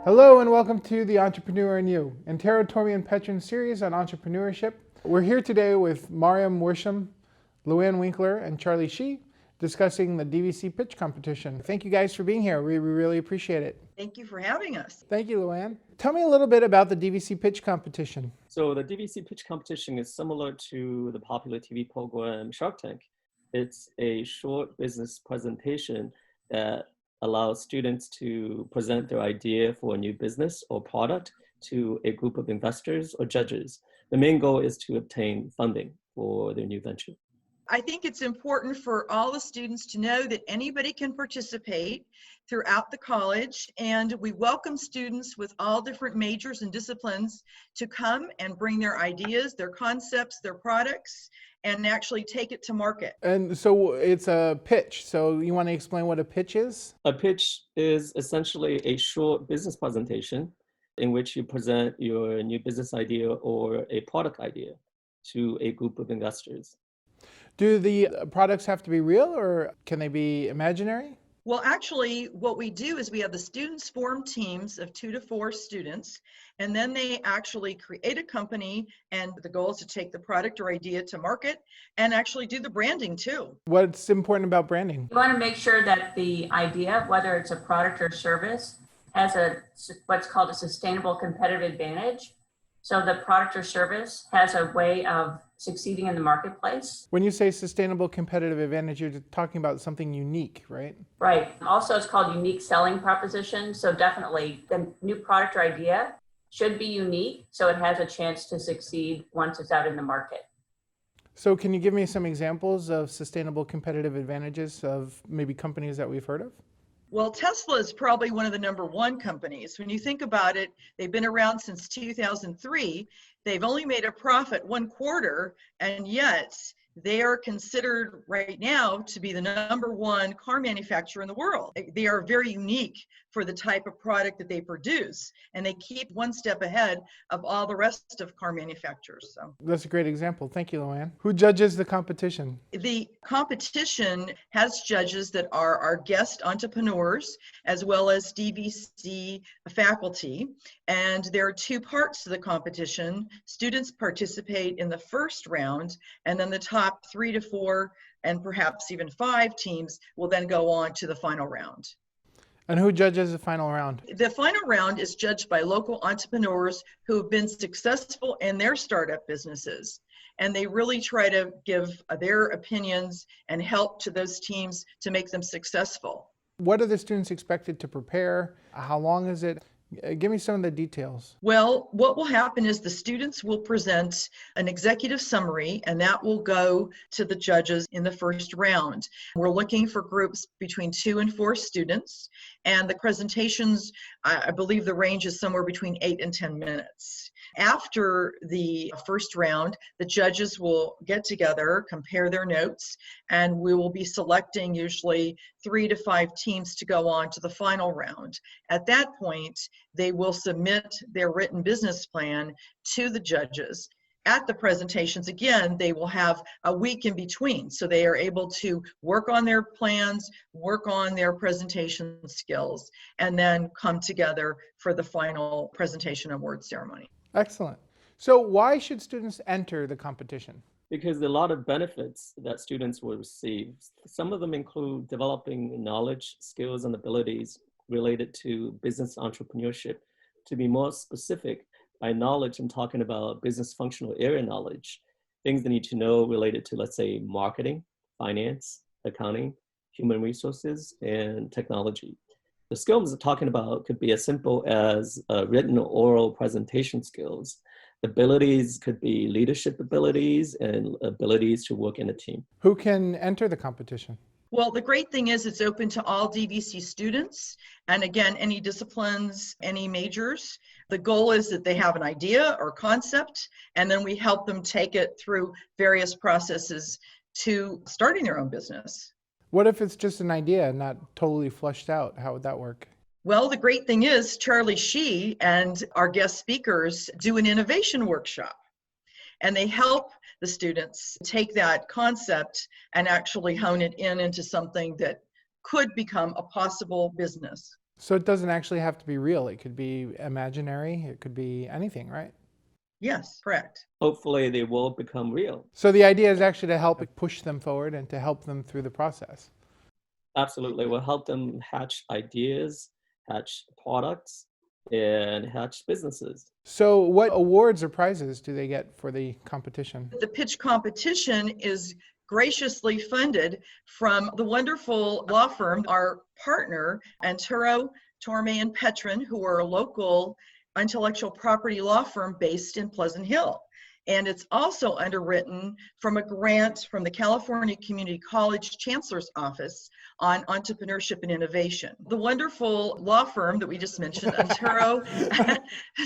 Hello and welcome to The Entrepreneur in You, Antero Tormian Petrin series on entrepreneurship. We're here today with Mariam Worsham, Luann Winkler, and Charlie Shih discussing the DVC pitch competition. Thank you guys for being here. We really appreciate it. Thank you for having us. Thank you, Luann. Tell me a little bit about the DVC pitch competition. So the DVC pitch competition is similar to the popular TV program Shark Tank. It's a short business presentation that allows students to present their idea for a new business or product to a group of investors or judges. The main goal is to obtain funding for their new venture. I think it's important for all the students to know that anybody can participate throughout the college, and we welcome students with all different majors and disciplines to come and bring their ideas, their concepts, their products, and actually take it to market. And so it's a pitch. So you want to explain what a pitch is? A pitch is essentially a short business presentation in which you present your new business idea or a product idea to a group of investors. Do the products have to be real or can they be imaginary? Well, actually, what we do is we have the students form teams of 2 to 4 students, and then they actually create a company, and the goal is to take the product or idea to market and actually do the branding too. What's important about branding? You want to make sure that the idea, whether it's a product or service, has what's called a sustainable competitive advantage. So the product or service has a way of succeeding in the marketplace. When you say sustainable competitive advantage, you're talking about something unique, right? Right. Also, it's called unique selling proposition. So definitely the new product or idea should be unique so it has a chance to succeed once it's out in the market. So can you give me some examples of sustainable competitive advantages of maybe companies that we've heard of? Well, Tesla is probably one of the #1 companies. When you think about it, they've been around since 2003. They've only made a profit 1 quarter, and yet they are considered right now to be the #1 car manufacturer in the world. They are very unique for the type of product that they produce, and they keep 1 step ahead of all the rest of car manufacturers. So That's a great example. Thank you, Luann. Who judges the competition? the competition has judges that are our guest entrepreneurs as well as DVC faculty. And there are 2 parts to the competition. Students participate in the first round, and then the top 3 to 4 and perhaps even 5 teams will then go on to the final round. And who judges the final round? The final round is judged by local entrepreneurs who have been successful in their startup businesses. And they really try to give their opinions and help to those teams to make them successful. What are the students expected to prepare? How long is it? Give me some of the details. Well, what will happen is the students will present an executive summary, and that will go to the judges in the first round. We're looking for groups between 2 and 4 students, and the presentations, I believe the range is somewhere between 8 and 10 minutes. After the first round, the judges will get together, compare their notes, and we will be selecting usually 3 to 5 teams to go on to the final round. At that point, they will submit their written business plan to the judges. At the presentations, again, they will have a week in between, so they are able to work on their plans, work on their presentation skills, and then come together for the final presentation award ceremony. Excellent. So why should students enter the competition? Because there are a lot of benefits that students will receive. Some of them include developing knowledge, skills, and abilities related to business entrepreneurship. To be more specific, by knowledge, I'm talking about business functional area knowledge, things they need to know related to, let's say, marketing, finance, accounting, human resources, and technology. The skills I'm talking about could be as simple as written or oral presentation skills. Abilities could be leadership abilities and abilities to work in a team. Who can enter the competition? Well, the great thing is it's open to all DVC students, and again, any disciplines, any majors. The goal is that they have an idea or concept, and then we help them take it through various processes to starting their own business. What if it's just an idea and not totally fleshed out? How would that work? Well, the great thing is Charlie Shih and our guest speakers do an innovation workshop, and they help the students take that concept and actually hone it into something that could become a possible business. So it doesn't actually have to be real. It could be imaginary. It could be anything, right? Yes, correct. Hopefully they will become real. So the idea is actually to help push them forward and to help them through the process. Absolutely. We'll help them hatch ideas, hatch products, and hatch businesses. So what awards or prizes do they get for the competition? The pitch competition is graciously funded from the wonderful law firm, our partner, Antero, Torme and Petrin, who are a local intellectual property law firm based in Pleasant Hill. And it's also underwritten from a grant from the California Community College Chancellor's Office on entrepreneurship and innovation. The wonderful law firm that we just mentioned, Antero,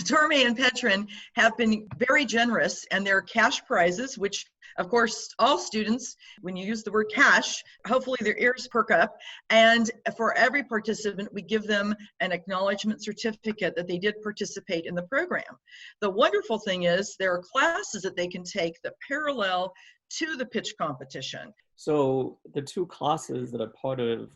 Torme and Petrin, have been very generous, and their cash prizes, which of course, all students, when you use the word cash, hopefully their ears perk up. And for every participant, we give them an acknowledgement certificate that they did participate in the program. The wonderful thing is there are classes that they can take that parallel to the pitch competition. So the two classes that are part of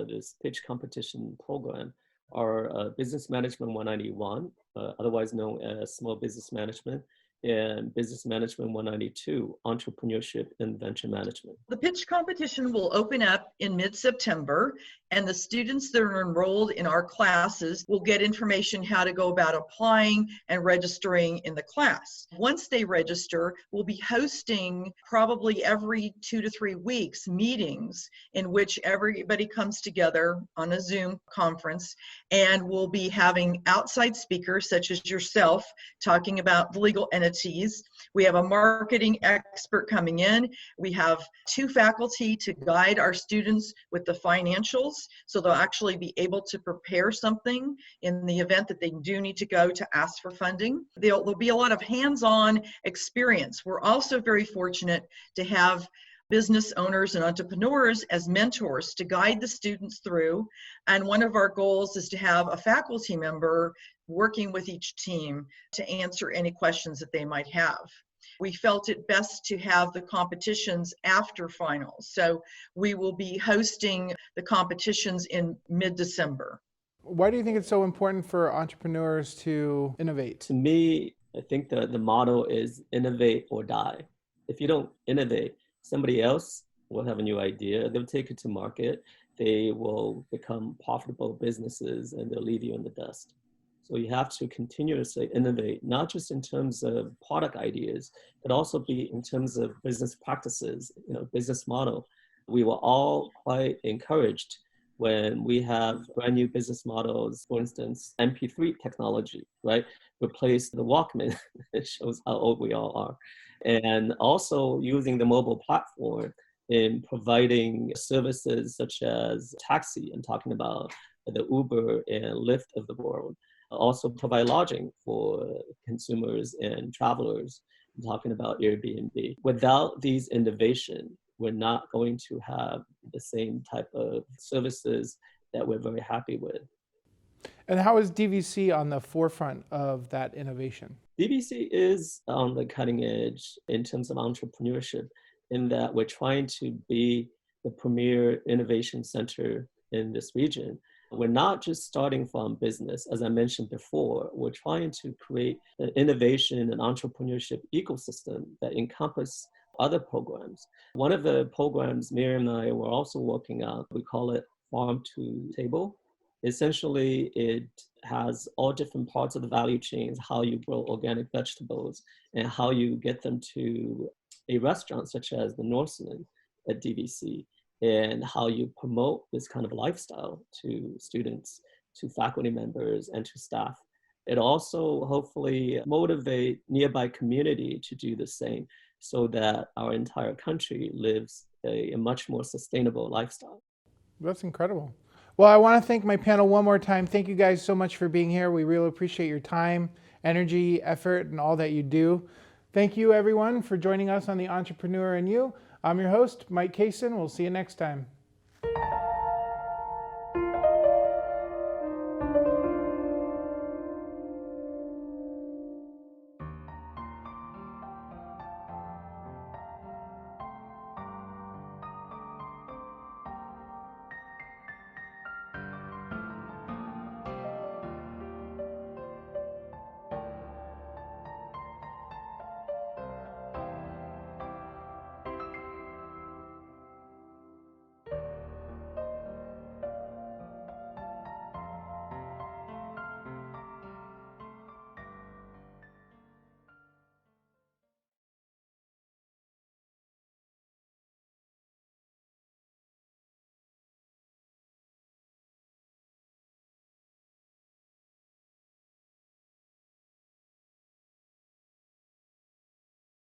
this pitch competition program are Business Management 191, otherwise known as Small Business Management, and Business Management 192, Entrepreneurship and Venture Management. The pitch competition will open up in mid-September, and the students that are enrolled in our classes will get information how to go about applying and registering in the class. Once they register, we'll be hosting probably every 2 to 3 weeks meetings in which everybody comes together on a Zoom conference, and we'll be having outside speakers such as yourself talking about the legal entities. We have a marketing expert coming in. We have 2 faculty to guide our students with the financials, so they'll actually be able to prepare something in the event that they do need to go to ask for funding. There'll be a lot of hands-on experience. We're also very fortunate to have business owners and entrepreneurs as mentors to guide the students through. And one of our goals is to have a faculty member working with each team to answer any questions that they might have. We felt it best to have the competitions after finals. So we will be hosting the competitions in mid-December. Why do you think it's so important for entrepreneurs to innovate? To me, I think the motto is innovate or die. If you don't innovate, somebody else will have a new idea. They'll take it to market. They will become profitable businesses and they'll leave you in the dust. So you have to continuously innovate, not just in terms of product ideas, but also be in terms of business practices, business model. We were all quite encouraged when we have brand new business models, for instance, MP3 technology, right? Replaced the Walkman. It shows how old we all are. And also using the mobile platform in providing services such as taxi, I'm talking about the Uber and Lyft of the world. Also provide lodging for consumers and travelers. I'm talking about Airbnb. Without these innovation, we're not going to have the same type of services that we're very happy with. And how is DVC on the forefront of that innovation? DVC is on the cutting edge in terms of entrepreneurship, in that we're trying to be the premier innovation center in this region. We're not just starting from business. As I mentioned before, we're trying to create an innovation and entrepreneurship ecosystem that encompass other programs. One of the programs Miriam and I were also working on, we call it Farm to Table. Essentially, it has all different parts of the value chains, how you grow organic vegetables and how you get them to a restaurant such as the Norseman at DVC, and how you promote this kind of lifestyle to students, to faculty members, and to staff. It also hopefully motivate nearby community to do the same so that our entire country lives a much more sustainable lifestyle. That's incredible. Well, I want to thank my panel one more time. Thank you guys so much for being here. We really appreciate your time, energy, effort, and all that you do. Thank you, everyone, for joining us on The Entrepreneur and You. I'm your host, Mike Kaysen. We'll see you next time.